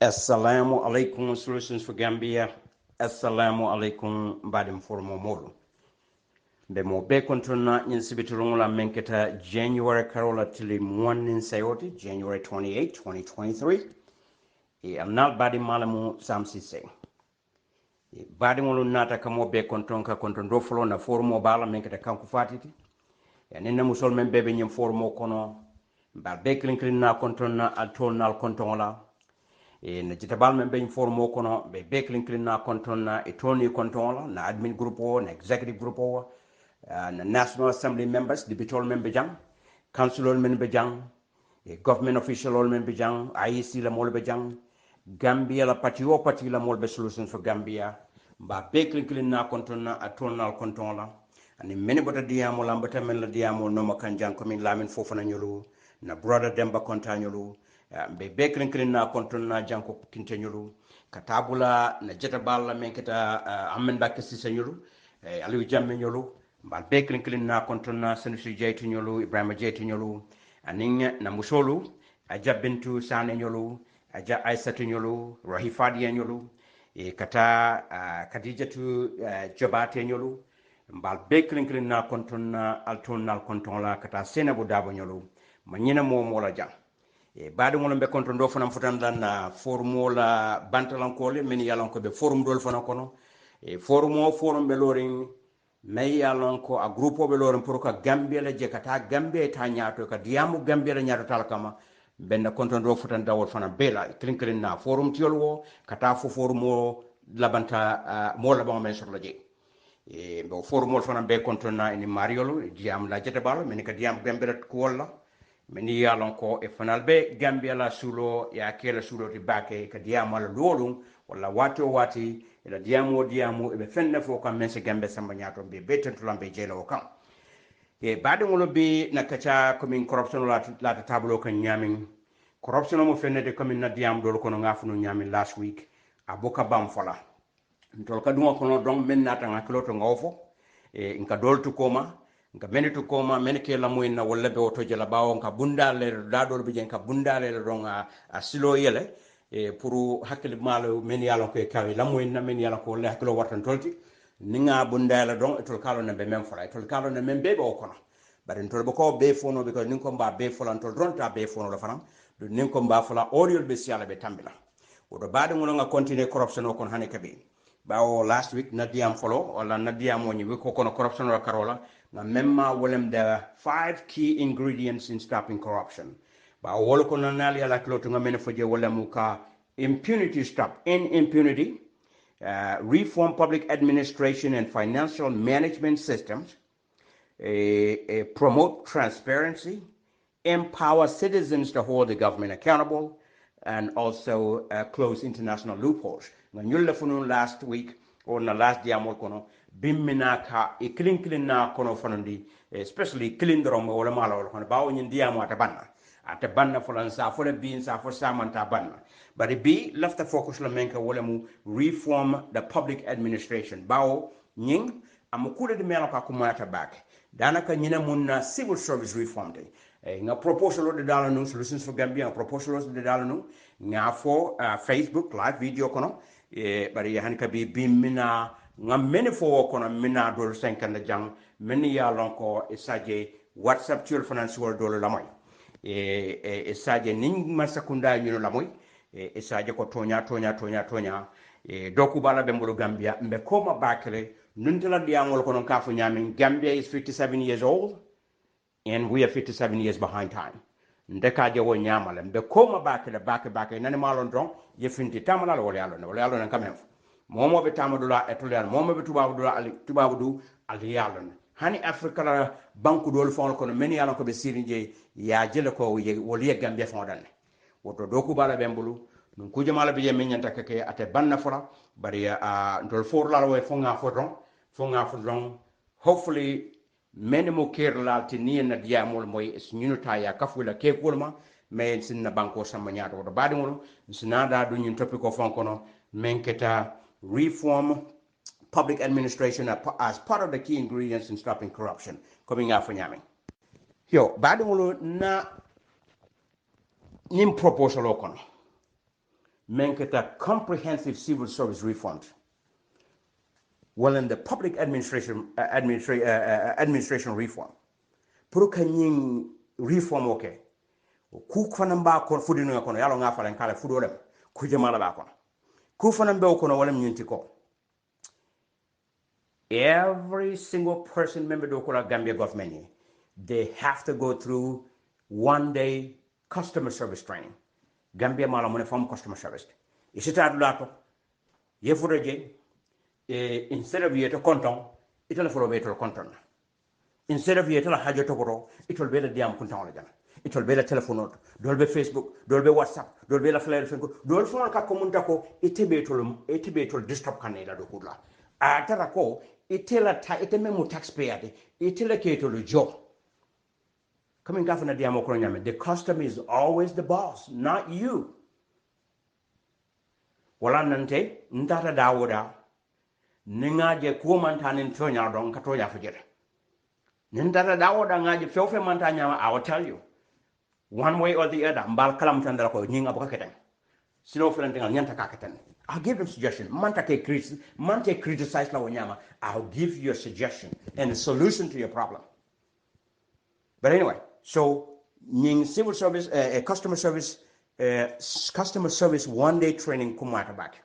Assalamu alaikum, Solutions for Gambia. Assalamu alaikum, Badim Formo Molo. Be mo be controna in Sibiturunga Menketa January Carola Tilly Morning Sayoti, January 28, 2023. I'm not Badim Malamu Sam Ceesay. Badim Molo Nata Kamo be contronka controndofolo na formo bala Menketa Kankufatiti. And in the Musol Membebe in formo kono, but be clinklin na contona altonal contola. Na jitabal men be informo kono be beklin na konton na etoni konton na admin group o na executive group o na national assembly members debatol men be jang councilor men be jang government official men be jang IEC la mol be jang Gambia la parti la mol be Solutions for Gambia ba beklin na konton na atonal konton la ani meni bota diamo lambata men la diamo no makanjang ko min lamin fofana nyolu na brother Demba kontanyolu be beklin na konton na janko kintenyolu katabula na jeta balla men kita ammen bakke sisanyolu aliou jamme nyolu bal beklin na konton na senusi jeytu nyolu ibrahima jeytu nyolu aning na musolu aja bintu sane nyolu aja aisatu nyolu rahifadi nyolu kata kadijatu jobate nyolu mbal beklin na konton na altonnal konton la kata senabu dabo nyolu manyina mo mola jang baade ngol be konto ndo fanam futan dan formula bantalankole men yalanko be forum dol fana kono forum be lorin may yalanko a groupe be lorin pour ka Gambia la je kata Gambia ta nyaato ka diamu Gambia la nyaato talkama ben konto ndo futan dawol fana bela klinklen na forum tiolwo kata fo forum labanta mo la ba men sur la je bo forum fana be konto na ni mariolo diam la jete balo men ka diam Gambia ko wala meni yalon ko e fanal be Gambia la sulo ya kela sulo ti bake ka diamo la lolum wala wati ila diamo e be fenne fo kam men se Gambia samba nyato be betentu lambe jelo kam baade ngolo be na kacha commune corruption la tablo kan nyamin corruption mo fenne de commune na diam dol kono ngafunu nyamin last week aboka bam fola ntol ka duma kono don men nata ngakloto ngawfo inka doltu koma nka menitu koma menike la moyna wala be oto jela bawo nka bundale dadol be ka bundale don a silo yele pour hakkel malo men yalon ko kawi la moyna men yalon ko le haklo wartan tolti ninga bundale don tol kalo na be men fala tol kalo na men be o kono bari tol be ko be fono be ko nin ko ba be folan tol ronta be fono la fanam do nin ko ba fala oriol be siala be tambila wodo baade ngolo nga continue corruption o kon hane kabe bawo last week na diam follow wala na diam woni we ko kono corruption o karola na memma wolem the 5 key ingredients in stopping corruption ba wol ko nanali ala kloto ngamen foje wolem ka impunity stop in impunity reform public administration and financial management systems promote transparency, empower citizens to hold the government accountable, and also close international loopholes. Last week or na last year kono bimmina ka e clean na kono fanandi especially clean drom wala mala wala kono bawo nyin diamo ata banna fulan sa fula bin sa for samanta banna but be left the focus la menka wala mu reform the public administration bawo nyin amukule de mela ka kumata back danaka nyina munna civil service reform de nga proposal de dala no Solutions for Gambia proposal de dala no nga fo Facebook live video kono bari han ka bi bimmina nga meni fo kono mina dol 50 jang meni ya lon ko esaje WhatsApp tiol financial dol la moy esaje ning masakunda nyuno la moy esaje ko tonya doku bala be mbulu Gambia mbe koma bakele nuntela diangol kono kafu nyamin Gambia is 57 years old and we are 57 years behind time ndeka je wo nyamale mbe koma bake nani malon don ye finti tamala wala yalo nan kamem momo be tamadula etulyan momo be tubabu ali yalo hani afrika la banku dol fon kono men yalo ko be sirinje ya jele ko woli ye Gambia fon dan woto doku bala be mbulu nun ku jamala be men nyanta kake ate banna fora bari ndol for la way fonga fodron hopefully many mo kerla tini na diamol moy nyunuta ya kafula ke kulma men sinna banko sama nyaado do baade ngol sinada do nyun topic ko fonkono menketa reform public administration as part of the key ingredients in stopping corruption coming out for nyame yo baade ngol na nim proposal kono menketa comprehensive civil service reform in the public administration reform pour que ñing reform okay ku fanam ba ko fudino ko yalo nga falen kala fudo dem ku jema la ba ko ku fanam be ko no wala ñinti ko every single person member do ko la Gambia government they have to go through 1-day customer service training Gambia mala mo ne fam customer service isita dulato ye fudo je instead of yeto konton itala folo be to konton instead of yeto la hajo to boro itol be la diam konton la jana itol be la telephone dolbe Facebook dolbe WhatsApp dolbe la flyer fenko dol fon ka ko munta ko itebe to disturb kanela do kula atara ko itela ta iteme mu taxpayer de itela ke to lo job coming gafana diam ko nyame the customer is always the boss not you wala nante ndata dawoda ningaje ko mantanin tonya don ka to ya fujere ndata dawoda ngaje fewfe mantanya I will tell you one way or the other mbal kalam tandala ko nyinga boka keten sino felantingal nyanta ka keten I'll give them suggestion mante criticize la wanyama I'll give you a suggestion and a solution to your problem but anyway so nying civil service customer service 1-day training kumata back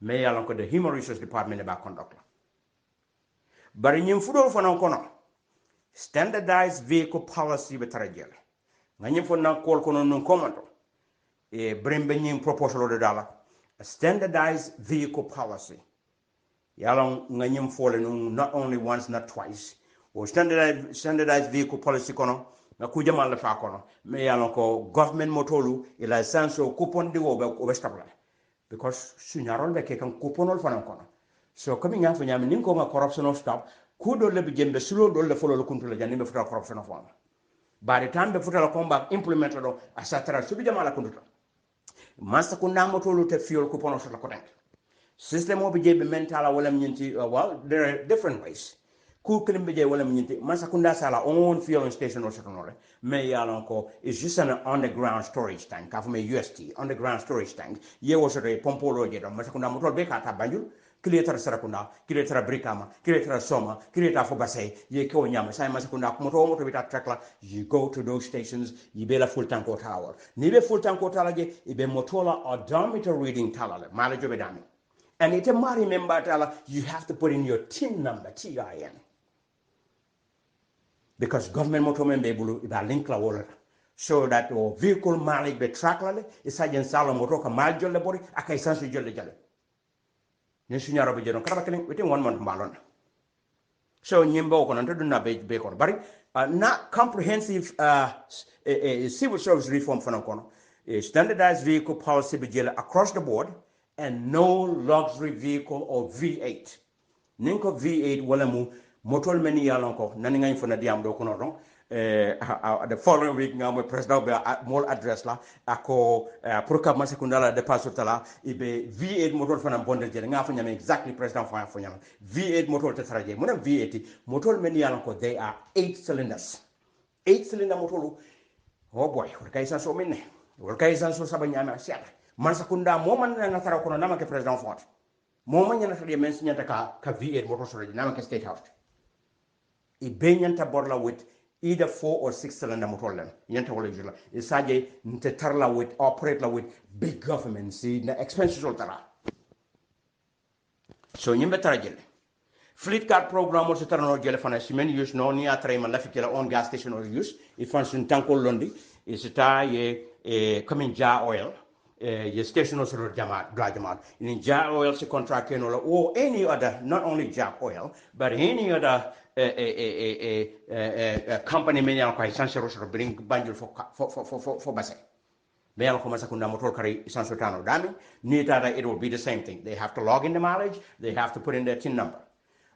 me yalon ko the human resource department about conduct but nying fudo fana kono standardized vehicle policy betarajele ngani fo na kol kono non komando e brembe nying proposal de dala a standardized vehicle policy yalon ngani fo le not only once not twice or standardized vehicle policy kono na kujama la fa kono me yalon ko government motolu ila sanso coupon de o stable because sunyarol be ke kan couponol fana kono so comme nga nyami nin ko nga corruption of stop ku do le be jembe sulo do le folo kuntu la janni be futa corruption of one by the time be futa la combat implement do asatra subi jama la kuntu masa ko na motolu te fuel coupon of la ko tank system o be jebe mental wala nyinti well there are different ways ku kelimbe je wala nyinti masa kunda sala on fueling station or sotonore me yalon ko is just an underground storage tank ka from a UST underground storage tank ye wo soto pompolo je do masa kunda motol be ka ta banjul kiletara sarakunda kiletara brikama kiletara soma kileta fo basay ye ko nyama sai masa kunda moto bita trakla you go to those stations you be la full tank or tower ni be full tank or tower je ibe motola odometer reading talale mala jobe dami and ite mari member tala you have to put in your TIN number TIN because government motor member bulu iba link la wala so that o vehicle malik be track la is sajen sala moto ka mal jolle bori akay sansu jolle jale ne sunya robe jeno kala kelen within 1 month malon so nyimbo ko nan to dunna be ko bari not comprehensive civil service reform for kono standardized vehicle policy be jela across the board and no luxury vehicle or V8 ninko V8 wala mu motol meni yalon ko nani ngay fona diam do kono don the following week ngam president be mol address la ako program masekundala de pasotala ibe V8 motol fana bonde jere nga fanya exactly president for nyama V8 motol tetraje mona V8 motol meni yalon ko they are 8 cylinders 8 cylinder motolu oh boy wal kaysan so minne wal kaysan so sabanya sia man sakunda mo man na tara kono nama ke president fort mo man yana tade men sinyata ka V8 motol so nama ke state house I benyanta borla with either 4 or 6 cylinder motor len yanta wala jula isaje nte tarla with operate la with big government see na expenses all tara so nyimbe tara jele fleet card program also tara no jele fana simen use no ni atra ma lafitela on gas station or use if function tankol londi isita ye coming jar oil your station also jama in jar oil se contract or any other not only jar oil but any other company many are quite essential to bring banjul for base they are come sakunda motor kari essential tano dami nita it will be the same thing they have to log in the mileage they have to put in their TIN number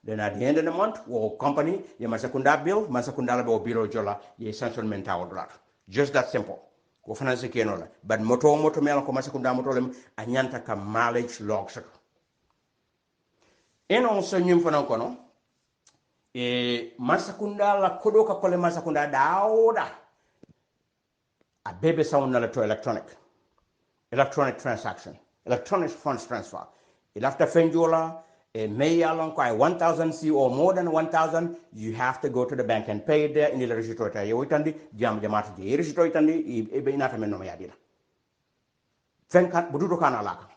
then at the end of the month wo company ye masakunda bill masakunda bo bill jola ye essential mental dollar just that simple ko finance kenola but moto mel ko masakunda motor lem anyanta ka mileage log so en also nyum fana kono masakunda la kodo ka kole masakunda dauda a bebe sound na to electronic transaction electronic funds transfer. After Fenjola, a may along 1,000 C or more than 1,000, you have to go to the bank and pay it there in the registrar. You itandi jam jamati the registrar itandi ebe inata meno mayadila. Fenkat bududu kana laka.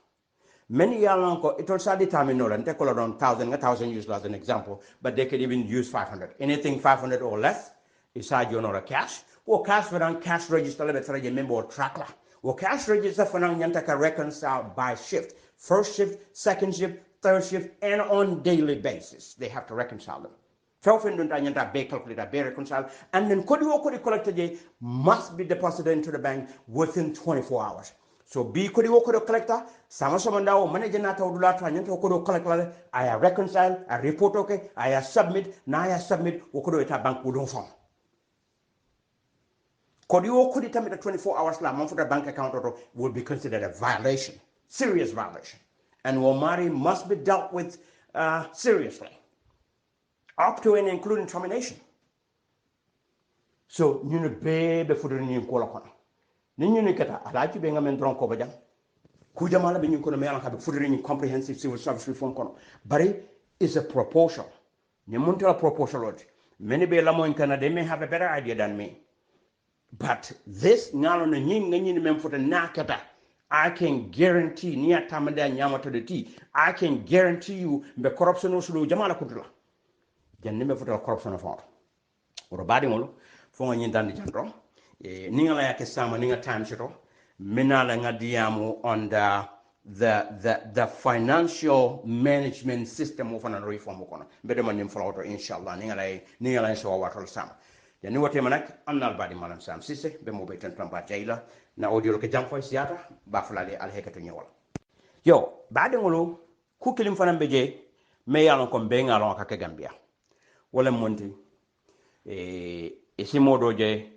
Many along it also determine and take around 1,000 use as an example, but they can even use 500. Anything 500 or less is a cash. Or cash for cash register let's say member or tracker. Or cash register for nyantaka reconcile by shift. First shift, second shift, third shift, and on daily basis. They have to reconcile them. Be reconciled, and then could collected must be deposited into the bank within 24 hours. So be could collector, sama samandao manager nata udulata nyanta kodo collector, I reconcile, I report okay, I submit, na I submit, okodo eta bank udon form. Could determine the 24 hours la month for the bank account will be considered a violation, serious violation. And Womari must be dealt with seriously, up to and including termination. So, you know, baby for the new color. Nini kata, I like you being a man drunk over them. Kujamala being going to have a food in comprehensive civil service reform corner. But it is a proposal. Nemunta proposal. Many be Lamo in Canada, they may have a better idea than me. But this now on the name for the nakata. I can guarantee near Tamada Yamato the tea. I can guarantee you the corruption of Jamala Kudra. The name of the corruption of all. Or a body molo, for an Yindan Jandro, Ningala Yakasama Ninga time shuttle, Minala Diamo on the financial management system of an reform. Better man for order, inshallah, Ningala so water summer. The new Temanak, I'm not body Malam Sam Ceesay, Bemobetan Prampa Jaila. Na audio ke jam foy siata ba fulale al hekatu nyawal yo baade ngolo ku kilim fanam beje me yalon ko be ngalon ka Gambia wala monti e simodo je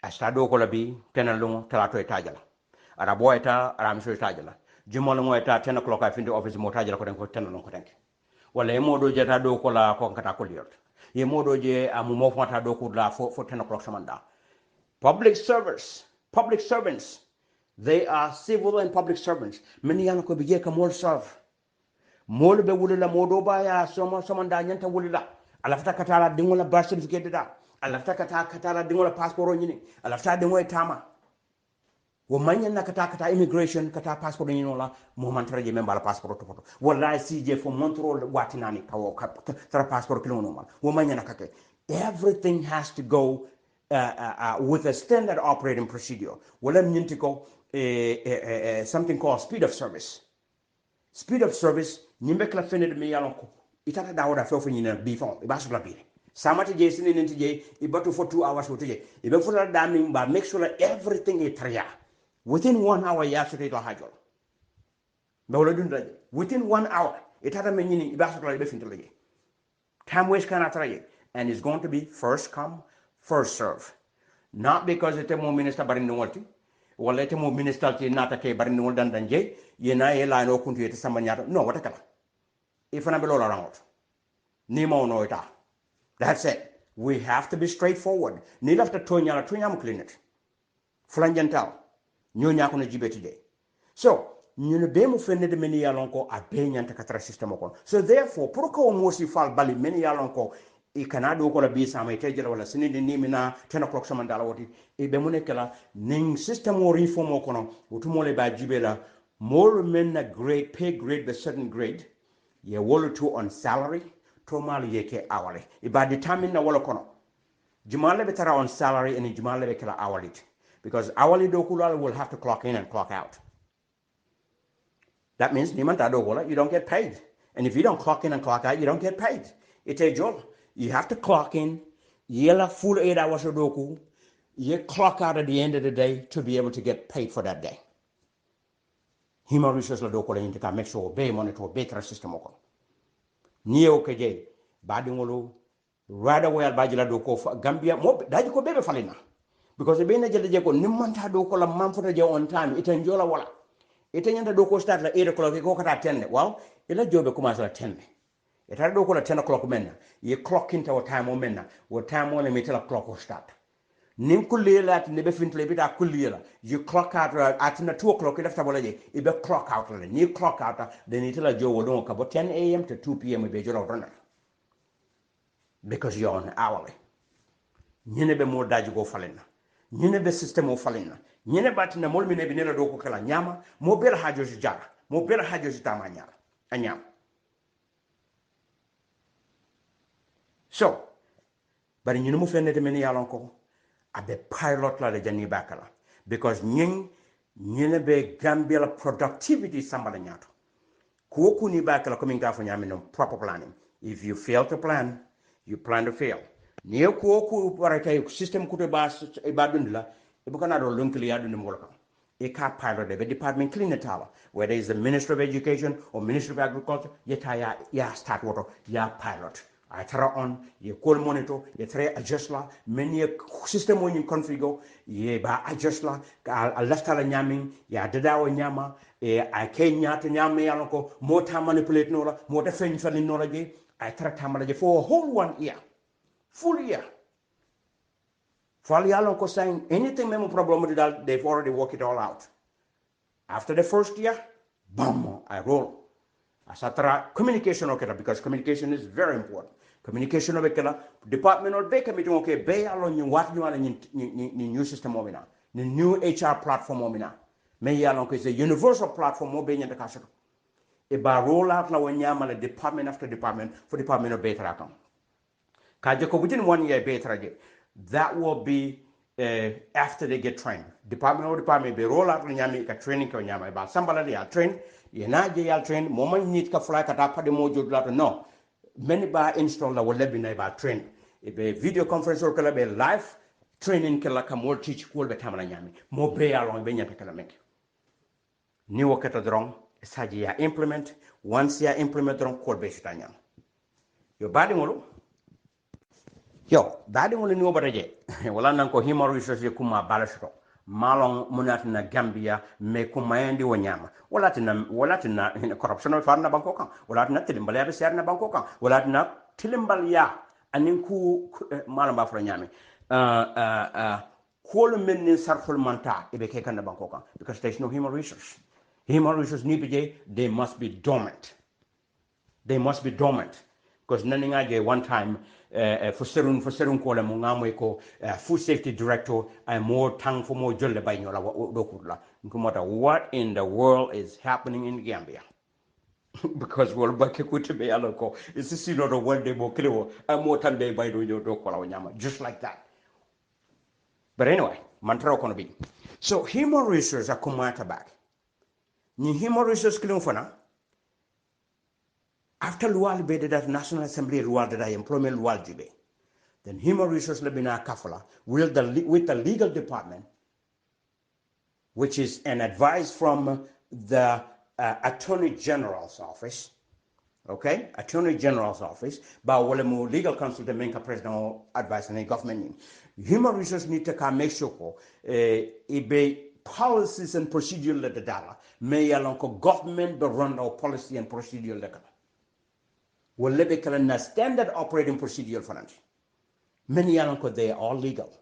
astado ko labi tenalung talato etajala ara boyta ara miso etajala jumol mo eta 10 o'clock I finde office mo tajala ko den ko tenalung ko denke wala e modo je ta do ko la ko kata ko liot ye modo je amu mo fata do ko la for 10 o'clock samanda Public servants, they are civil and public servants. Many young could be more serve. More be wulila modoba ya someone danyanta wulila. Alafta katala dingola birth certificate da. Alafta katala dingola passport nyini. Alafta dingola tama. Womanya na kata immigration kata passport nyini la momantara je member passport to. Wallahi CJ for Montreal watinani kawo tara passport kilo normal. Womanya na kake. Everything has to go with a standard operating procedure. Something called speed of service. Speed of service, nimbekla fened me yalonko. Itata dawda fofo nyina bifon, ibasula bi. Samati je sinin nti ibatu for 2 hours wote. Ibe for damning ba make sure that everything is tria. Within 1 hour yasute to hajol. Bawla dunda within 1 hour itata menyini ibasula ibe fintele. Time waste kana tria, and it's going to be first come first serve. Not because it's a more minister barinwalti, or let him minister to Natake barinwal dan jay, yena ela no kunti to samanyata. No, what a color. If an abelo around. Nemo no ita. That's it. We have to be straightforward. Nil after Tonya clean it. Flanjantal. Nyonya kuna jibe today. So, nyune bemu fende de meni yalonko a benyan takatra system okon. So therefore, proko mosi fal bali meni yalonko I Canada ko la bisa mai tejela wala sini ni mina 10 o'clock samandala woti e be munekela ning system o reform o kono utumole ba jibela more men na grade pay grade the certain grade ye wolo to on salary to mal yeke hourly e ba determine na wala kono jumale be tara on salary and jumale be kala hourly because hourly do kulal will have to clock in and clock out. That means nimanta do wala you don't get paid, and if you don't clock in and clock out you don't get paid. It's a job. You have to clock in, yella full 8 hours of doku, you clock out at the end of the day to be able to get paid for that day. Human resources la doku la yintika make sure obey monitor obey tra system oko. Niyo keje badi ngolo right away al baji la doku Gambia mo daji ko bebe falina because be na jelle je ko nimanta doku la mamfota je on time ita njola wala ita nyanda doku start la 8 o'clock ko kata 10 wow ila jobe commence la 10. It had to 10 o'clock men. You clock into a time o men. What time on the metal clock will start. nin kulliye at ne be fintle bita kulliye la you clock out at na 2 o'clock left abole je e be clock out la ni clock out then itela jo wodon ka bo 10 a.m. to 2 p.m. be jolo runner because you're on hourly ñene be mo daji go falena ñene be system o falena ñene batina mol mi ne be ne la do ko kala nyama mo bel hajo ci jara mo bel hajo ci tama nyala anyam so bari ñunu mu fenne de men yalon ko abe pilot la de jani bakala because ñene be Gambia la productivity sambala nyato ko ku ni bakala ko min gafo nyame no proper planning if you fail to plan you plan to fail ni ko ku warata system ku to ba dundla e bu kana do lonkli ya dundu molka e ka pilot de department clean tala whether is the Ministry of Education or Ministry of Agriculture yeta ya start water ya pilot I try on ye call monitor ye try adjust la many system when you configure ye ba adjust la a left ala nyaming ya dada o nyama e a kenya to nyame ya ko mota manipulate no la mota fen fani no la je I try tamala je for a whole 1 year full year for yalon ko saying anything memo problem with that they've already worked it all out after the first year bam I roll asatra communication okay because communication is very important communication okay department or be committee okay be alon you what you want ni new system omina the new HR platform omina me yalon ko is a universal platform mo be nyanda kaso e ba roll out la wanyama le department after department for department of better account kaje ko within 1 year better that will be after they get trained department be roll out nyami ka training ko nyama ba sambala ya train yena je yal train moment nit ka fly ka ta pade mo jodla no many ba install la wala bi na ba train e be video conference or kala be live training kala ka mo teach ko be tamala nyami mo be alon be nyata kala mek ni wakata dron saji ya implement once ya implement dron ko be sitanya yo badi ngolo yo badi ngolo ni obaraje wala nan ko human resources kuma balasho malong munatina Gambia me kumayandi wanyama wala tina corruption farna banko kan wala tina tilimbal ya ser na banko kan wala tina tilimbal ya anin ku malam ba fra nyame ko men ni sarful manta e be ke kan na banko kan because there's no human resource ni bije they must be dormant because nani ngaje one time for serun ko la mo ngamo ko food safety director I more tang for more jolle bay nyola do kudla ngumata what in the world is happening in Gambia because wol bakke ko tebe yalla ko is this not the one day mo klewo am mo tan day bay do ko la nyama just like that but anyway man tro kono bi so human resources akumata back ni human resources kilon fana after luwal be that National Assembly luwal that employment luwal jibe then human resource labina kafala with the legal department which is an advice from the Attorney General's office okay Attorney General's office ba wala mo legal counsel the main president advice and government human resource need to make sure ko be policies and procedure le dala may alon ko government be run our policy and procedure le will be a standard operating procedure for them. Many yanko they are all legal.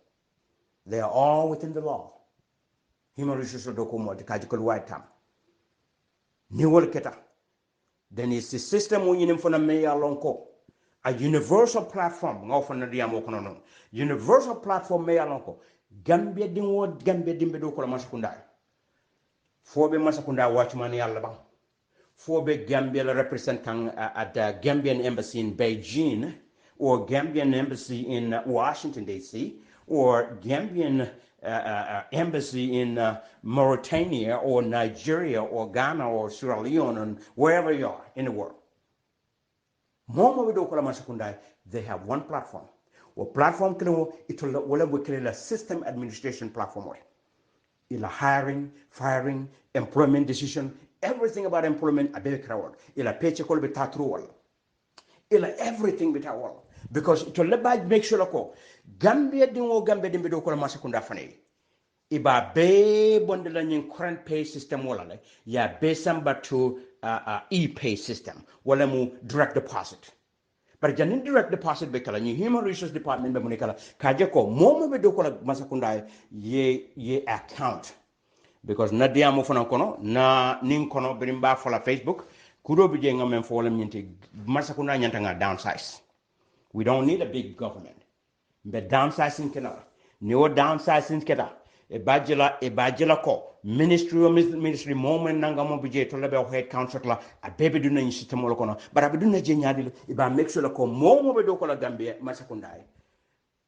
They are all within the law. Human resources document kajikol white tam. Ni wol keta. Then it's the system when you for me alonko. A universal platform often the diamokono. Universal platform me alonko. Gambia dinwo Gambia dimbe do kola masakunda. Fobe masakunda watchman yalla for the Gambia represent at the Gambian embassy in Beijing or Gambian embassy in Washington D.C. or Gambian embassy in Mauritania or Nigeria or Ghana or Sierra Leone and wherever you are in the world. They have one platform. Or platform it will create a system administration platform. Ila hiring, firing, employment decision, everything about employment abe crowd. Ila paycheck will be tatrual. Ila everything be tawal. Because to lebaj make sure ko Gambia dimbe do ko masakunda fane. Iba be bondela nyin current pay system wala le ya be samba to e-pay system wala mu direct deposit. but janin direct deposit be kala ni human resource department be mun kala kaje ko momo be do ko masakunda ye account because na diamo fana kono na nin kono birimba fola Facebook kudo bi je ngamen fo wala nyinti masakunda nyanta nga downsize. We don't need a big government. But downsizing kena. Neo downsizing keta. E bajela ko. Ministry moment nanga mo bije to lebe head council la a baby do na system wala kono. But abidu na jenyadi e ba make sure ko mo be do ko la Gambia masakundai.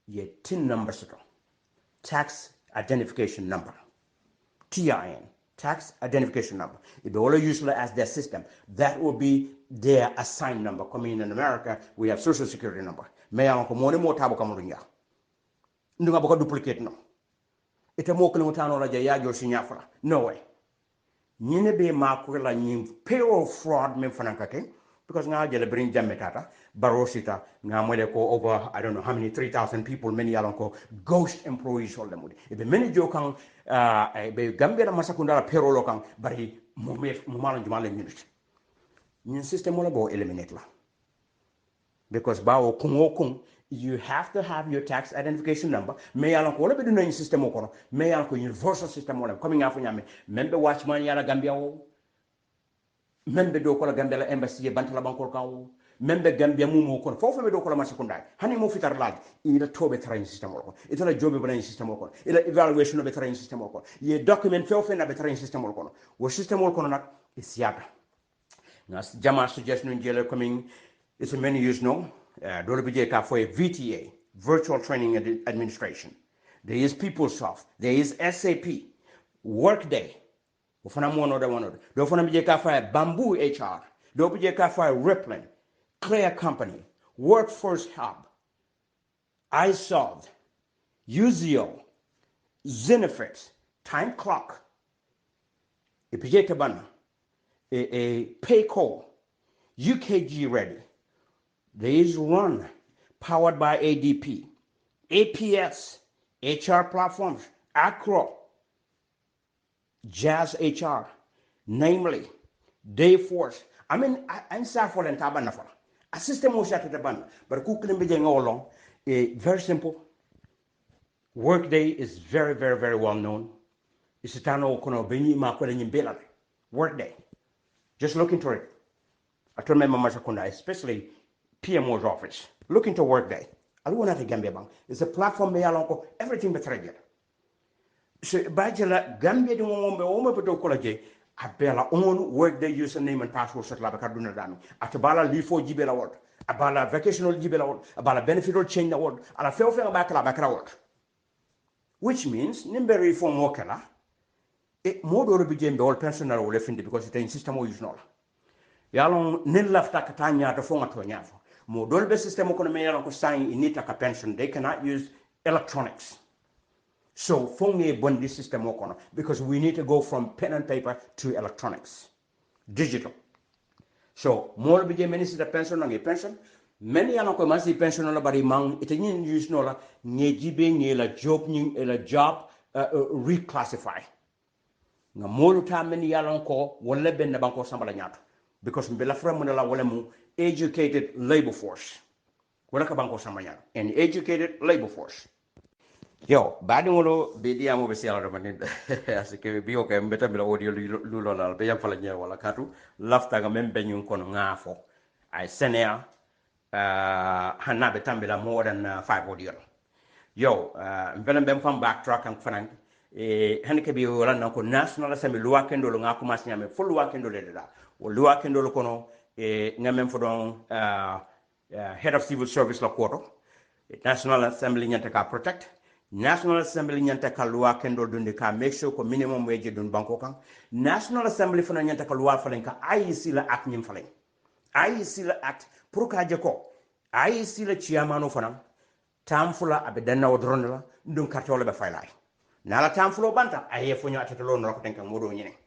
Ye tin number soto. Tax identification number. TIN. Tax identification number. It be all useful as their system. That will be their assigned number. Coming in America, we have social security number. May I money more tabo kamurunya. Ndunga boka duplicate no. Ita mo kele mutano la jaya jo sinyafra. No way. Nyine be makwela nyim payroll fraud men fanankake because nga jele bring jametata barosita nga mwele ko over I don't know how many 3,000 people many alonko ghost employees all them. If many jo kan be Gambia na masakunda payroll kan bari mo malan jumale minute. Nyin system wala bo eliminate la. Because bawo kung you have to have your tax identification number. May alonko wala be do na system okono. May alonko universal system wala coming out nyame. Membe watchman yala Gambia wo. Membe do ko la Gambia la embassy bantala bankol kawo. Membe Gambia mumu ko fofu be do ko la masakunda. Hani mo fitar lad ila tobe train system ko. Ita la jobe brain system ko. Ila evaluation be train system ko. Ye document fofu na be train system ko. Wo system ko nak is yata. Nas jama suggestion jele coming it's a many use no. Do be ka for a VTA, virtual training administration. There is PeopleSoft, there is SAP, Workday. Ufana mono da mono. Do fana bije ka fa Bamboo HR. Do bije ka fa Rippling, Clear Company, Workforce Hub, iSolved, Uzio, Zenefits, Time Clock. Ipije kabana. A Paycall, UKG Ready. There is Run, powered by ADP, APS, HR platforms, Acro, Jazz HR, namely, Dayforce. I mean, I'm sorry for the entire a system was at the ban, but cooking be all along. Very simple. Workday is very, very, very well known. It's a town of Kono Workday. Just look into it. I told my mama, especially PMO's office. Look into Workday. I don't want to Gambia Bank. It's a platform me along everything but regular. So Bajala Gambia do Oma College. Abela own Workday username and password set la Kaduna Dami. Atabala Lifo Gibela word. Abala vacational Gibela word. Abala beneficial change the word. And a fair back la word. Which means Nimber reform Wokala. It more do be Jim the old personal will defend because it's a system use no. Yalong nil left Takatanya the phone at Tonyafo. More dolbe system economy along sign in it like a pension. They cannot use electronics. So phone a bondi system okono because we need to go from pen and paper to electronics. Digital. So more be Jim the pension on a pension. Many along must pension on bari mang it use no la nye la job reclassify. Nga molu ta many along ko wole ben na banko sambala nyato. Because mbela from la wole mu educated labor force. Wala ka banko sambanya. An educated labor force. Yo, badi ngolo bedi amo besi ala ramani asike bi okay mbeta bila audio lulo la be yang fala nya wala katu lafta ga membe nyun kono ngafo ay senea hanna be tambila more than 5 audio. Yo, mbela mbem fam backtrack and fanan hanike bi wala nanko national assembly loi kendo lo ngako mas nyame full loi kendo le da o loi kendo lo kono ngamen fo don head of civil service la koto national assembly nyanta ka protect National Assembly nyanta ka loi kendo dunde ka make sure ko minimum wage dun banko kan National Assembly fana nyanta ka loi falen ka IEC la act nyim falen IEC la act pour ka je ko IEC la chairman fana tamfula abedanna wodron la ndun kartole be faylay nala tamfulo banta aye fonyo atetelo no ko tenkan modo nyine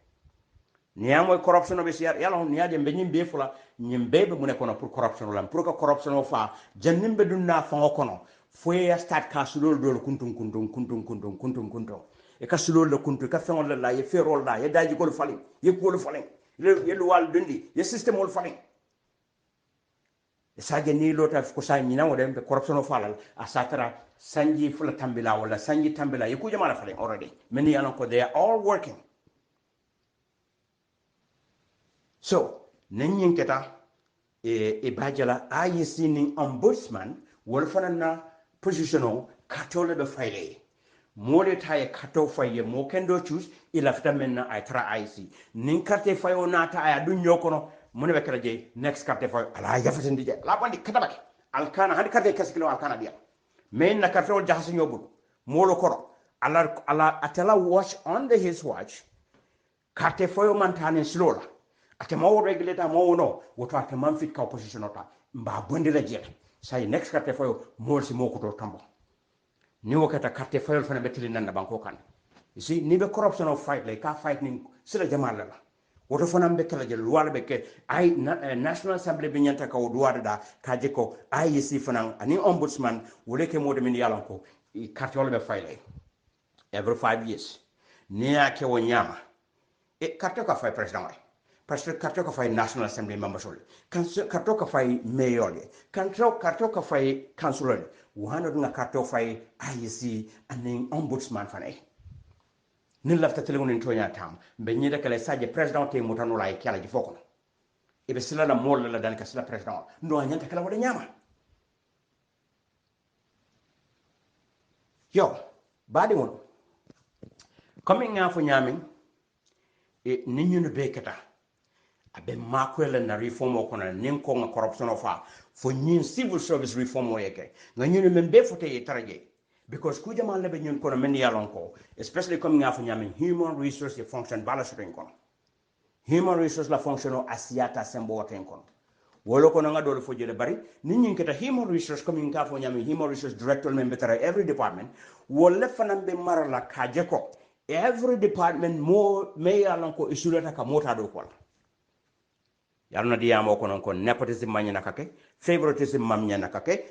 niamo corruption be siar yalla on niade be nyimbe fula nyimbe be mun kono pour corruption la pour ka corruption o fa jannimbe dunna fa kono foya start ka sulol dol kuntum e ka sulol la kuntu ka fengol la ye ferol la ye daji ko falin ye ko falin ye luwal dundi ye system ol falin saje ni lota ko sa nyina wode be corruption falal asatara sanji fula tambila wala sanji tambila yiku jama la falen already many yalan ko they are all working. So nanyin keta e bajala IEC ni ombudsman wol fanana positiono katole be fayle mole taye kato faye mo kendo choose ila fita menna ay tra IEC nin carte fayo nata ay du nyokono mune be kala je next carte fayo ala yafaten dije la bandi katabake alkana hadi carte kaskilo alkana dia men na carte wol jahasi nyobul molo koro ala atela watch on his watch carte fayo mantane slola ate mawo regulator mawo no woto ate man fit ka opposition ota mba bondi la jet say next carte fayo mol si moko to tambo ni wakata carte fayo fana betili nan banko kan you see ni be corruption of fight like ka fight ni sila jamal la woto fana be kala je loi be ke ay national assembly be nyanta ka loi da ka je ko IEC fana ani ombudsman wole ke mode min yalan ko carte wala be file every 5 years ni ake wonyama carte ka fay president parce que carte ka fay national assembly members ol carte ka fay mayor carte ka fay councilor wano nga carte fay IEC ani ombudsman fana ni lafta telegon en tonya tam be nyida kala saje president te mutano la kala ji foko e be sila la mol la dan ka sila president ndo nyanta kala wada nyama yo badi won coming nga fo nyami e ni ñu be kata abe makwela na reform o kono nin ko nga corruption fa fo ñin civil service reform o yeke nga ñu men be fote e taraje because ku jama lebe ñun kono men yalon ko especially comme nga fo ñamen human resource function balance ren kono human resource la function o asiata sembo waten kono wolo kono nga dole fo jele bari nit ñi keta human resource comme nga fo ñamen human resource director men betara every department wala fanam be marala kaje ko every department mo me yalon ko isulata ka mota do ko yalna diyamo kono ko nepotism manyana kake favoritism mamnyana kake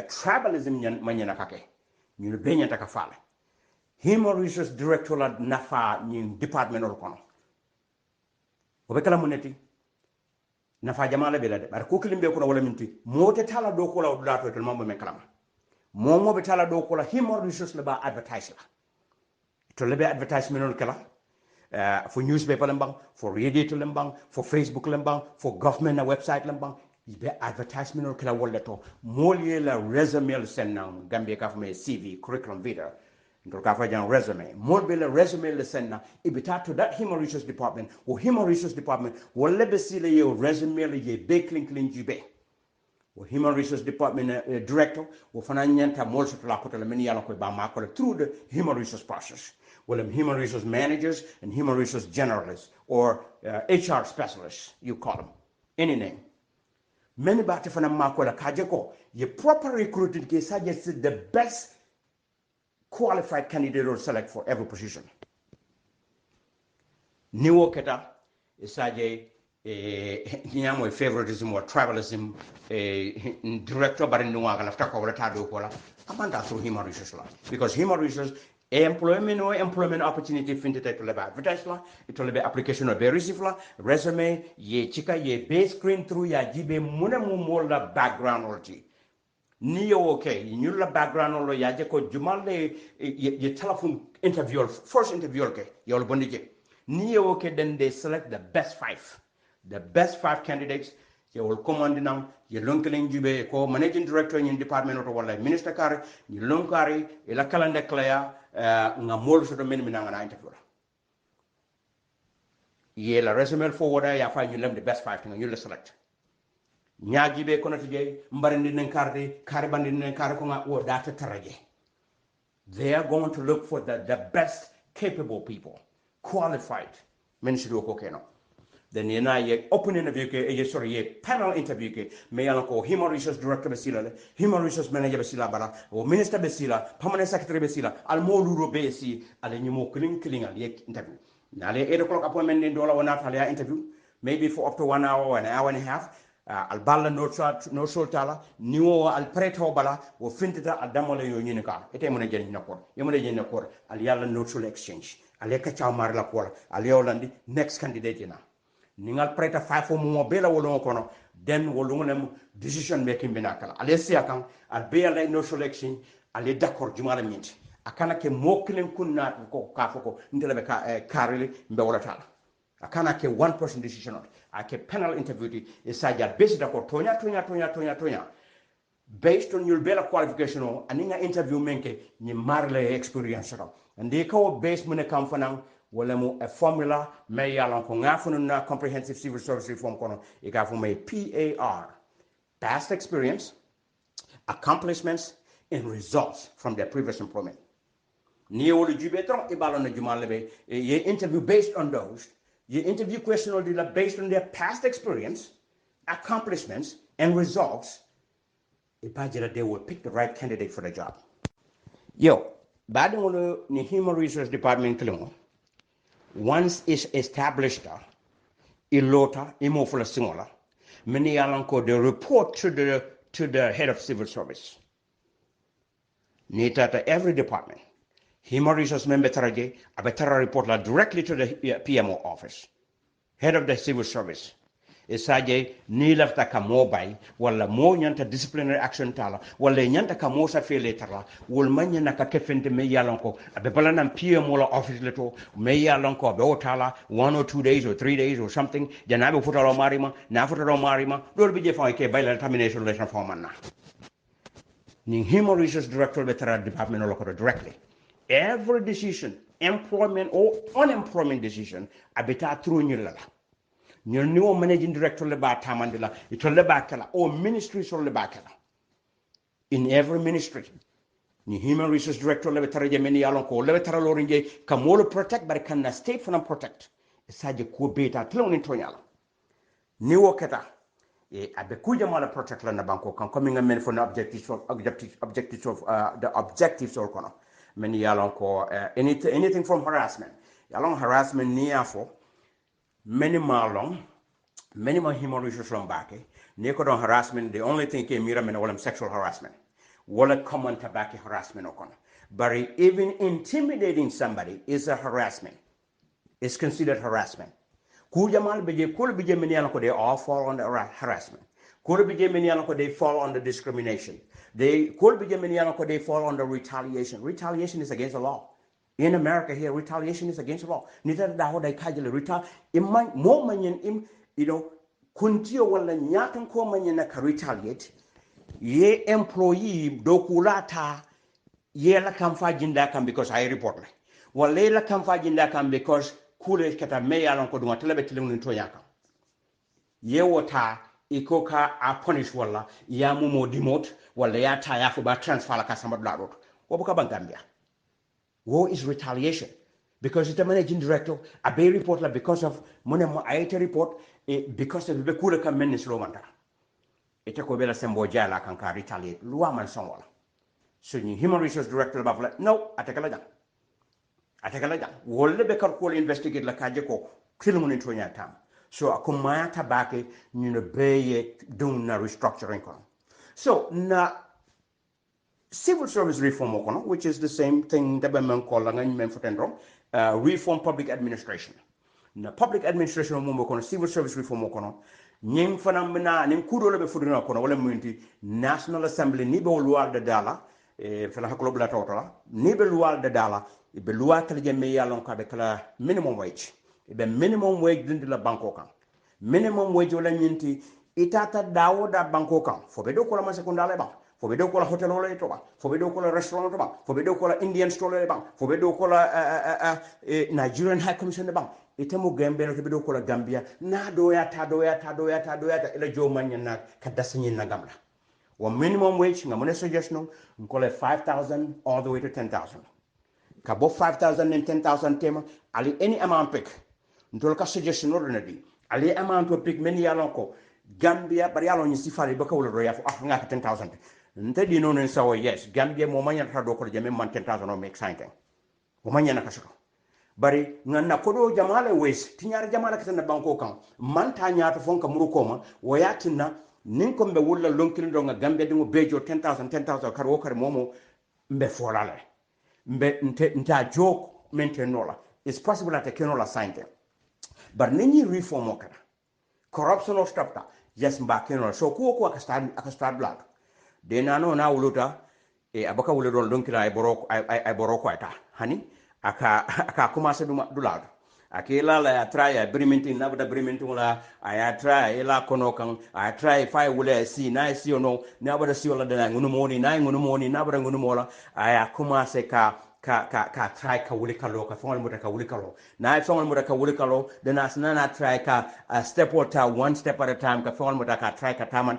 tribalism manyana kake ñu beñata ka faale human resource director la nafa ñi department ol kono o be kala muneti nafa jamala be la de bar ko kilimbe kono wala minti mote tala do ko la do dato to mambo men kalama momo be tala do ko la human resource la ba advertise la to lebe advertisement ol kala for newspaper lembang, for radio to lembang, for Facebook lembang, for government website lembang, ibe advertisement or kila wala to molie la resume sen na Gambia ka fme CV curriculum vitae ndo ka fa jan resume molbe la resume le sen na ibita to that human resource department or human resource department wala be sile ye resume le ye be clean jibe or human resource department director or fananyanta mol so la ko to le men yalla ko ba ma ko through the human resource process. Well, human resource managers and human resource generalists or HR specialists, you call them, any name. Many bati fana makola kajeko, you proper recruited ke suggest the best qualified candidate or select for every position. Niwo keta isaje nyamo favoritism or tribalism director barinduwa kala fta ko wala tado ko la amanda through human resource law because human resource employment or employment opportunity finte to leba advertise la to leba application or be receive la resume ye chika ye be screen through ya jibe muna mu mola background orji ni yo okay you la background or ya je ko jumalle ye telephone interview first interview okay yo bondije ni yo okay then they select the best 5 candidates ye will command now ye lonkeling jube ko managing director in department or wala minister kare ni lonkari ila kalande clear nga mol so do men na interview ye la resume forward ya fa ñu lem the best 5 nga ñu la select ñaaji be kono tije mbarandi nen karde kare bandi nen kare ko nga o data taraje they are going to look for the best capable people qualified men should ko keno then ye na ye open interview ke ye sorry ye panel interview ke me yana ko human resource director besila human resource manager besila bara o minister besila permanent secretary besila al moluro besi ale nyimo clean al ye interview na le 8 o'clock appointment ni dola wana tala ya interview maybe for up to 1 hour, 1 hour and a half al balla no soltala niwo al preto bala o fintita al damole yo nyinika ete mo ne jeni nakor yo mo ne jeni nakor al yalla no exchange ale ka chamar la ko al yolandi next candidate na ningal preta fa fo mo bela wolo kono then wolo ngam decision making binakala ale siakam al be ala no selection ale d'accord jumala minti akana ke moklen kunna ko ka foko ndela be ka karili mbe wala tala akana ke one person decision ake panel interview di isaja based d'accord tonya based on your bela qualification o aninga interview menke ni marle experience ro ndi ko based mun kam fanan wala mo a formula may yalon ko ngafunu na comprehensive civil service reform kono e ka fu may PAR past experience accomplishments and results from their previous employment ni wolu jube tron e balon na jumal be ye interview based on those ye interview question or based on their past experience accomplishments and results they will pick the right candidate for the job. Yo, bad ni human resource department once is established ilota imofula singola many alanko they report to the head of civil service. Nita every department. Human resource member taraje abetara report directly to the PMO office, head of the civil service. Isaje ni lafta ka mobile wala mo nyanta disciplinary action tala wala nyanta ka mo sa fele tala wol manya na ka kefente me yalonko abe bala nam PMO la office leto me yalonko be otala 1 or 2 days or 3 days or something janabe futalo marima na futalo marima dol bi je fa ke bayla termination letter forman na ni human resource director betara department lo directly every decision employment or unemployment decision abeta through nyilla ñol ni o managing director le ba tamandila ito le ba kala o ministry so le ba kala in every ministry ni human resource director le taraje men yalon ko le tara lo rinje kamolo protect bar kan na state for protect saje ko beta tlon ni tonyala ni wo keta e abe kuja mala protect la na banko kan coming men for objectives of the objectives or kono men yalon ko anything from harassment yalon harassment ni afo many human resources from back neko don harassment the only thing ke mira men wala sexual harassment wala common tobacco harassment okon but even intimidating somebody is a harassment, it's considered harassment. Kujamal beje kul beje men yana ko they all fall under harassment, kul beje men yana ko they fall under discrimination, they kul beje men yana ko they fall under retaliation is against the law. In America here, retaliation is against the law. Neither da ho dai kajele imman mo manyen kuntio wala nyatan ko manyen na ka retaliate ye employee dokulata ye la kam fa jinda kam because I report le wala la kam fa jinda kam because kule kata me yalon ko duma telebe telemu to yaka ye wota ikoka a punish wala ya mumo demote wala ya ta ya fo ba transfer la ka sama dladot ko buka bangambia. War is retaliation because it's a managing director. A bay report like because of money I report because of the kula ka menis lomanda. Ita ko bela sembo jala kan ka retaliate luwa man sonwala. So ni human resource director ba fala no atakala jang. Wolle be kar ko investigate la kaje ko kilmu ni tonya tam. So akumaya tabake ni no be dum na restructuring ko. So na civil service reform which is the same thing that men call reform public administration. Na public administration civil service reform nyim fana mena nim kudo le be fudina kono wala munti national assembly ni be loi de dala fala hakolo bla tawtala ni be loi de dala be loi kala jemme yalon ka be kala minimum wage be minimum wage dindi la banko kan minimum wage wala nyinti itata dawo da banko kan fo be do ko la ma sekondale ba fo be do ko la hotel wala to ba fo be do ko la restaurant to ba fo be do ko la indian store ba fo be do ko la Nigerian High Commission ba itemu gambe no be do ko la Gambia na doya ta ila jo manya na kadasanyin na gamla wa minimum wage ngamone suggestion ko le 5,000 all the way to 10,000 ka bo 5,000 and 10,000 tema ali any amount pick ndol ka suggestion ordinary ali amount to pick many yalon ko Gambia bari yalon ni sifari baka wala do ya fo nga 10,000 nte di non sawo yes Gambia mo manya ta do ko jame man 10,000 o make something o manya na kasho bari nganna ko do jamala wes tinyar jamala katana banko kan man ta nyaata fonka muruko ma wayatina nin ko be wulla lonkini do nga Gambia dingo bejo 10,000 kar wo kar momo mbe forale mbe nta joke mentenola it's possible that kenola sainte bar nini reform okara corruption of stopta yes mbakeno so ko aka start blood de nano na wuluta e abaka wulu don donkira ay boroko ata hani aka commencer dulad akela la try agreement na bada agreement wala aya try ela kono kan aya try fai wala si na si ono na bada si wala da ngunu moni na bada ngunu mola aya commencer ka try ka wuli kalo ka fongol muta ka wuli kalo na fongol muta ka wuli kalo then asna na try ka step or one step at a time ka fongol muta ka try ka taman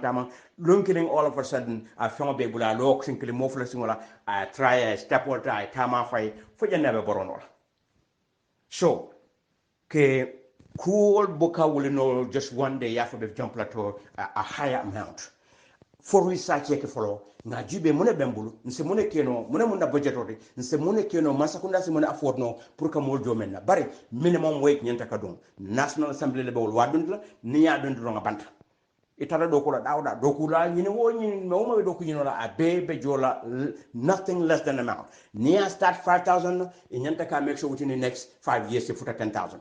lunkiling all of a sudden a fongol be bula lok sinkili mofla singola I try a step or tama fai fo jannabe borono so ke cool boka will know just one day after they've jumped to a higher amount for research yake follow na jube mune bembulu nse mune keno mune budget odi nse mune keno masakunda se mune afford no pour que mo jomen na bari minimum wage nyanta kadum national assembly le bawul wadun la ni ya dun do nga banta itara do ko la dawda do ko la nyine wo nyine mo do ko nyino la a bebe jola nothing less than amount ni ya start 5,000 nyanta ka make sure within the next 5 years to put 10,000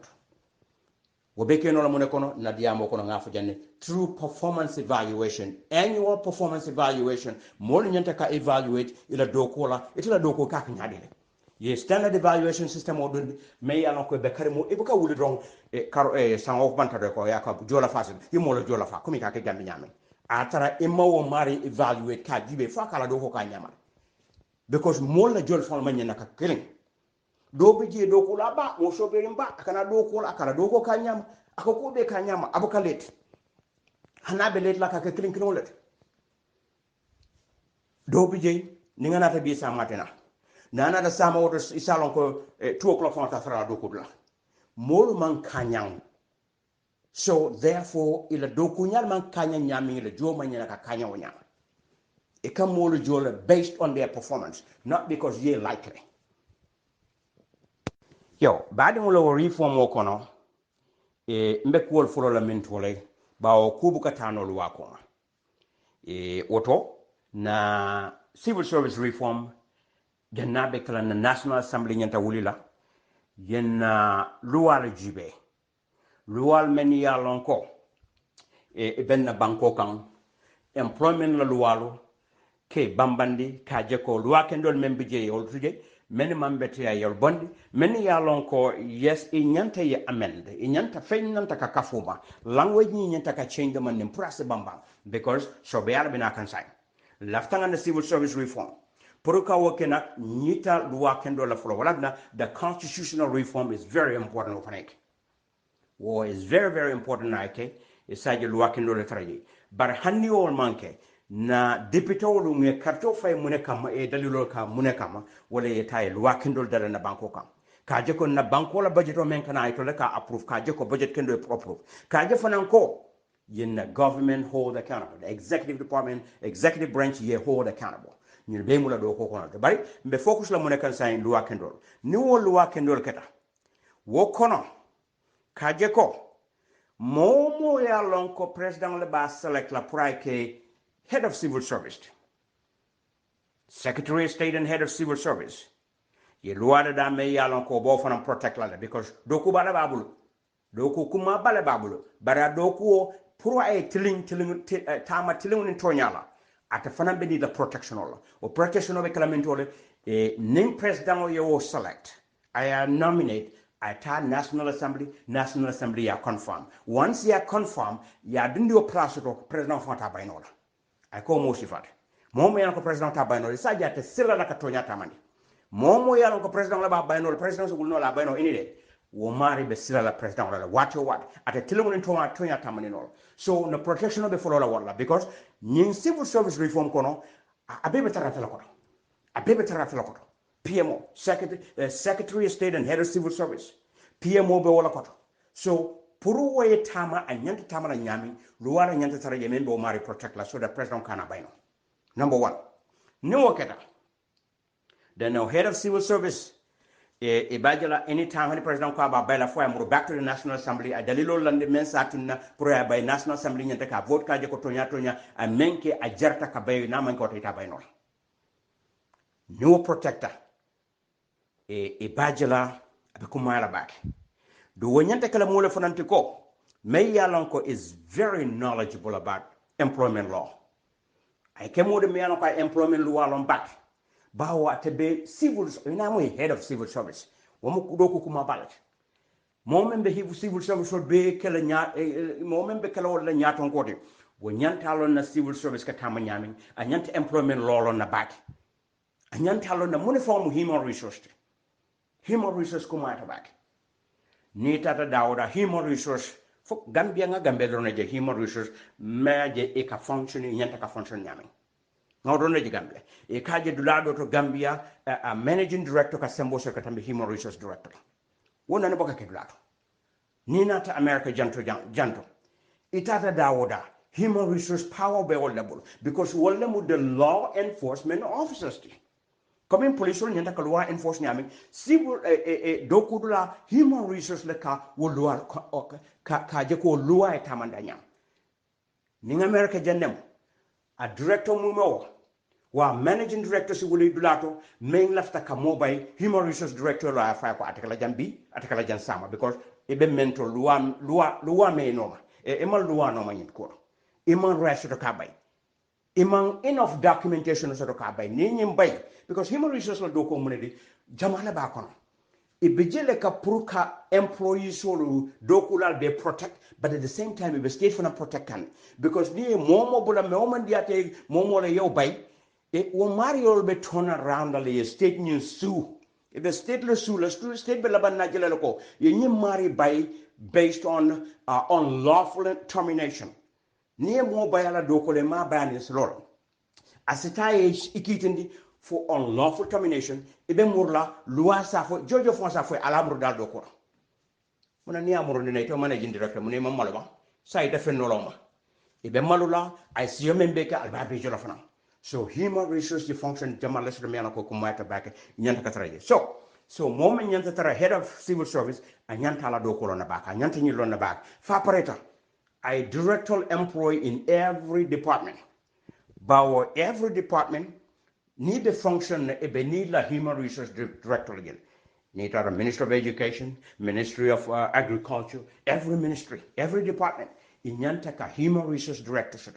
wobekeno la mune kono na diamo kono ngafu janne through performance evaluation annual performance evaluation mo nyanta ka evaluate ila doko la itila doko ka nyadile ye standard evaluation system o don me ya ko be kare mo e buka wuli don e karo e san of banta de ko ya ka jola fa yi mo la jola fa komi ka ke gambi nyame atara e mawo mari evaluate ka jibe fa kala doko ka nyama because mo la jol fa man nyana ka killing do bije do ko la ba mo so be mba kana do ko la kala do ko ka nyama akako be ka nyama abuka let hana be let la ka killing let do bije ni ngana ta bi sa matena nana da sama woto isalon ko 2 o'clock on ta fara do ko la mol man kanyang so therefore ila do ko nyal man kanya nyami ila joma nyana ka kanya wonya e kam mol jola based on their performance not because ye likely yo badi mo lo reform o kono e mbe kuwol fulo la min tole bawo kubu katano luwa ko e oto na civil service reform jannabe kala na national assembly nyanta wulila yenna luwal jibe luwal men ya lonko e benna banko kan employment la luwalu ke bambandi ka je ko luwa kendol men bije yol tuje men mambete ya yol bondi men ya lonko yes e nyanta ye amend e nyanta fe nyanta ka kafuma language ni nyanta ka change man nim prase bamba because so be ala bina kan sai laftanga na civil service reform Puruka wakena nita luwa kendo la fulo walabna the constitutional reform is very important ofanek. War is very very important na ke isaje luwa kendo la taraji. Bar hanni ol manke na deputy olu nge karto fay mune kama e dalilo ka mune kama wala yetaye luwa kendo dala na banko kam. Kaje ko na banko la budget o men kana ito le ka approve kaje ko budget kendo e approve. Kaje fananko yen government hold accountable. The executive department, executive branch ye hold accountable. Ni be mula do ko kono bari mbe focus la mune kan say loi kendol ni wo loi kendol keta wo kono kaje ko momo ya lon ko president le ba select la prike head of civil service secretary of state and head of civil service ye loi da me ya lon ko bo fana protect la because do ko bala babul do ko kuma bala babul bara do ko pour ay tiling tama tiling ni tonyala ata fana be ni the protection o protection be kalamentole ning president yo select I nominate ata national assembly ya confirm once ya confirm ya dindi o place to president fata baynola ay ko mo sifat momo yan ko president ta baynola sa jata sila la katonya tamani momo yan ko president la ba baynola president so gulno la bayno inide wo mari be sila la president la what ata tilumun tonya tamani no so no protection be follow la wala because nin civil service reform kono abebe tarata la kono PMO secretary of state and head of civil service PMO be wala koto so puru waye tama anyanta tama na nyami luwara nyanta tara yemen be mari protect la so the president kana bayno number 1 no keta then no head of civil service e bajala anytime when president ko ba bayla fo amuru back to the national assembly a dalilo lande men satina pour ya bay national assembly nyanta ka vote ka je ko tonya a menke a jarta ka bay na man ko ta bayno no protector e bajala be ko mala back do wonyanta kala mo le fonante ko me yalonko is very knowledgeable about employment law. I came with me yalonko employment law on back. Bawa tebe civil, I'm head of civil service. Womu kudoku kuma ballot. Momembe hivu civil service would be kele nya momembe kele wala nyaton kote. Wo nyantalo na civil service katama nyaming, a nyant employment law on the back. A nyantalo na uniform human resource. Human resource kuma at back. Ni tata dawda human resource fo Gambia nga Gambia do na je human resource ma je e ka function nyanta ka function nyaming. Ngawdo na je Gambia. E ka je dulado to Gambia a managing director ka sembo se katambe human resource director. Wona ne boka ke dulado. Ni nata America janto. Itata dawda human resource power be all level because wala mu the law enforcement officers. Comme police on yanda law enforcement civil dokudula human resource le ka wolwa ka je ko law e tamanda nyam ni America jandem a director mumo wa managing director si wuli dulato main lafta ka mobile human resource director la fa ko atakala jambi atakala jan sama because e be mento loi me no e mal loi no manit ko e man rest to ka bay imang enough documentation so ka bay ni nyim bay because human resource la do ko munedi jamana ba kono e bejele ka pour ka employees solo do ko lal be protect but at the same time be state for protect kan because ni momo bula me o man diate momo la yow bay e o mario be turn around the state news sue e be state le sue la state be la ban na jele ko ye nyim mari bay based on unlawful termination ni mo bayala do ko le ma bani slor asitaye ikitindi for unlawful termination ibe murla loi sa fo jojo fon sa fo alamru dal do ko mona ni amuru ni to managing director moni ma malba say defe noloma ibe malula ay siyo membe ka albabe jola fana so human resource function jamal lesdo me ko kumata back nyanta katraje so moment nyanta tara head of civil service a nyanta la do ko na baka nyanta ni lon na baka fa pareta I director employee in every department. But every department need the function need la human resource director again. Need a Minister of Education, Ministry of Agriculture, every ministry, every department. In yantaka human resource director.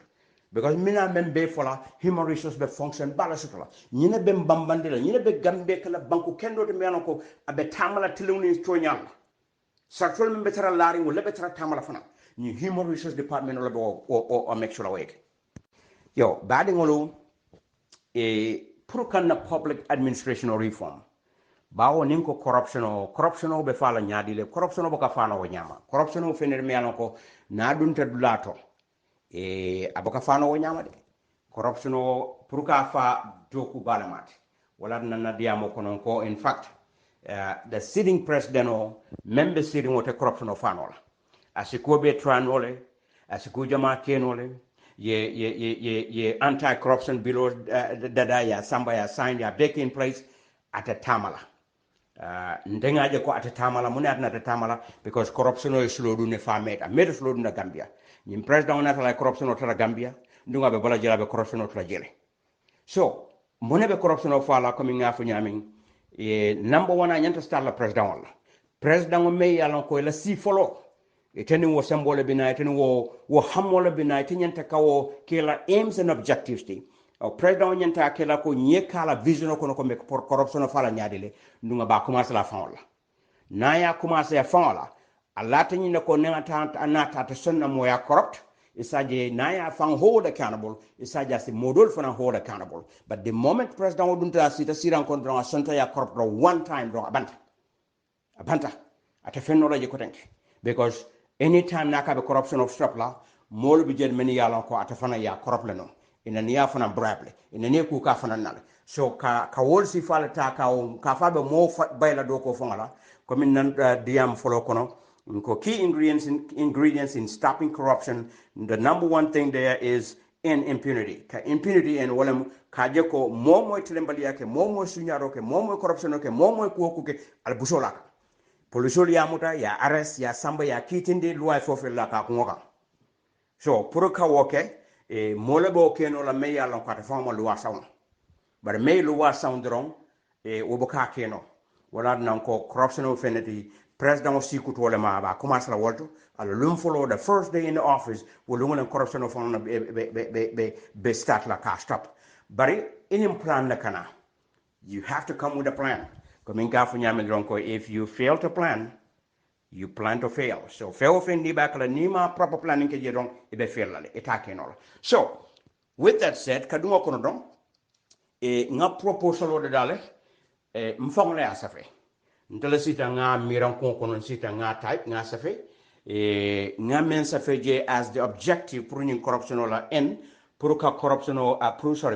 Because mina membe fola human resource be function balasutala. Nina be mbambandela, nina be gambe kala banku kendo te meano ko abe tamala tiluni tonyal. Sakfol membe tara lari wo lebe tara tamala fana. Ni human resource department or make sure awake. Yo, badingolo purkan na public administration or reform. Bawo ninko corruption o be fala nyaadi le corruption o boka fala o nyama. Corruption o fener me anoko na dunta dulato aboka fala o nyama de. Corruption o purka fa doku balamati. Wala na diamo konon ko in fact the sitting president or member sitting wote corruption o fanola. Asikobe tranole asikujama kenole ye anti-corruption bill dada ya samba ya signed ya back in place at a tamala ndengaje ko at a tamala muni at a tamala because corruption is slow do ne fameta made slow do na Gambia ni president on at corruption o tara Gambia ndunga be bala jela be corruption o tara jele so mone be corruption o fala coming ngafu nyaming number 1 anyanta star la president wala president o me yalon ko la si follow eteni wo sembole bina eteni wo hamole bina eteni kawo kila aims and objectives ti president nyanta kila ko nyekala vision ko ko make corruption fala nyaadile ndunga ba commence la fon la na ya commence ya fon la Allah tani ne ko nata anata to sonna mo ya corrupt isaje na ya fan hold accountable isaje si model fana hold accountable but the moment president wodunta sita siran kon don sonta ya corrupt one time don abanta ata fenno la je ko tanki because anytime naka be corruption of strap la mol bi jel meni yalon ko ata fana ya corrupt la no ina niya fana brable ina ne ku ka fana nal so ka wol si fala ta ka fa be mo bayla do ko fala ko min nan diam folo kono ko key ingredients in stopping corruption. The number one thing there is in impunity. Ka impunity and walam kaje ko momo tilembali yake momo sunyaro ke momo corruption ke momo ku ke albusola polisol ya muta ya arrest ya samba ya kitinde loi fofe la ka ngoka so pour ka woke molebo ke no la me ya lon ka ta fama loi sound but me loi sound ron woboka ke no wala nan ko corruption of finity president o sikuto le ma ba commence la wolto ala lum follow the first day in the office wo lungo corruption of on be start la ka stop bari in plan la kana you have to come with a plan comme in ka fu nyame ko if you fail to plan you plan to fail. So fail ni bakala ni ma proper planning ke jedon ibe fail la etake no. So with that said, kadungo kono don nga proposal de dale mfong le asafe. Ntele sita nga miran kon kono sita nga type nga safe nga men safe je as the objective pour une corruption la en pour ka corruption or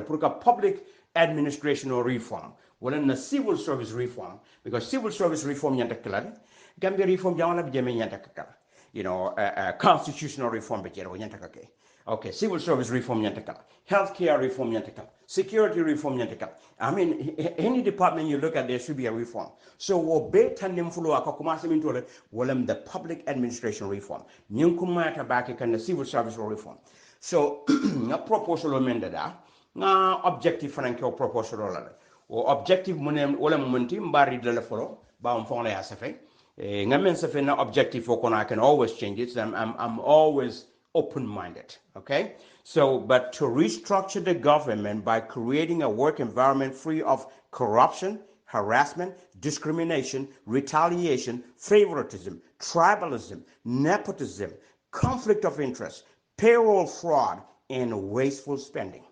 pour ka public administration or reform. Wala na civil service reform because civil service reform yanta klari Gambia reform jamana bijeme nyanta kakala. You know, constitutional reform bijero nyanta kake. Okay, civil service reform nyanta kala. Healthcare reform nyanta kala. Security reform nyanta kala. I mean, any department you look at, there should be a reform. So, wo be tanim fulo akakumase mintole, wolem the public administration reform. Nyunkumata baki kan the civil service reform. So, nga proposal amended da, nga objective fananke proposal la. O objective munem wala munti mbari de la folo, ba on fon la yasafe. Objective for I can always change it. I'm always open-minded. Okay, so but to restructure the government by creating a work environment free of corruption, harassment, discrimination, retaliation, favoritism, tribalism, nepotism, conflict of interest, payroll fraud, and wasteful spending.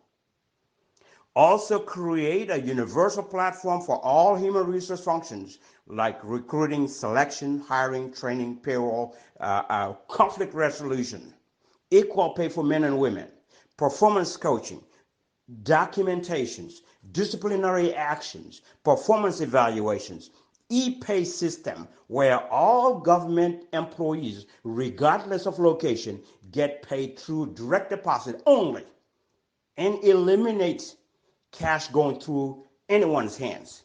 Also create a universal platform for all human resource functions like recruiting, selection, hiring, training, payroll, conflict resolution, equal pay for men and women, performance coaching, documentations, disciplinary actions, performance evaluations, e-pay system where all government employees, regardless of location, get paid through direct deposit only, and eliminate cash going through anyone's hands,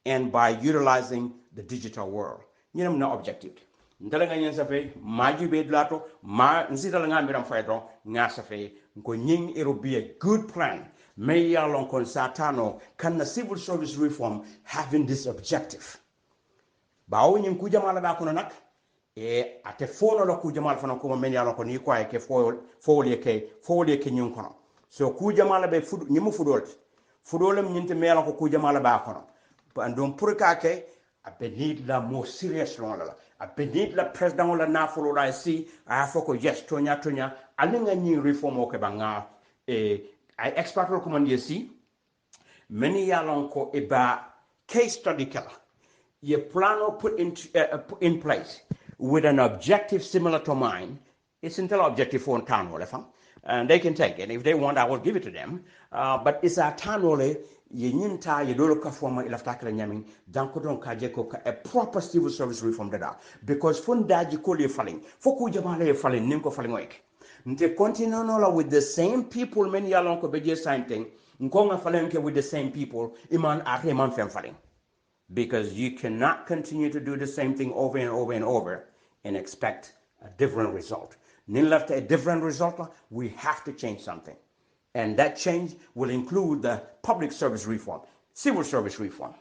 and by utilizing the digital world. Ñenam na objective. Ndala nga ñen safe maju be dlato ma nsita nga miram fayto nga safe ko ñing ero be a good plan. May ya lon kon satano can the civil service reform having this objective. Ba o ñing ku jamala ba kono nak ate fono lo ku jamal fana ko men ya lon ko ni ko ay ke fo le ke ñing kono. So ku jamala be fudu ñimu fudol fudolem ñinte mela ko ku jamala ba kono. Andon pour kake a benit la more serious long la a benit la president la na folo la si a foko yes tonya alinga ni reform o ke banga I expert recommend si many yalon ko eba case study kala ye plan put in place with an objective similar to mine. It's until objective for town and they can take it if they want. I will give it to them, but it's a town ye nyinta ye dolo ka forma ilaftakala nyamin danko don ka je ko a proper civil service reform dada because fundaji ko le falling foku jamala le falling nim ko falling wek nte continue no with the same people many yalon ko beje same thing nkonga falling with the same people iman akhe man fem falling because you cannot continue to do the same thing over and over and over and expect a different result. Nin left a different result, we have to change something. And that change will include the public service reform, civil service reform.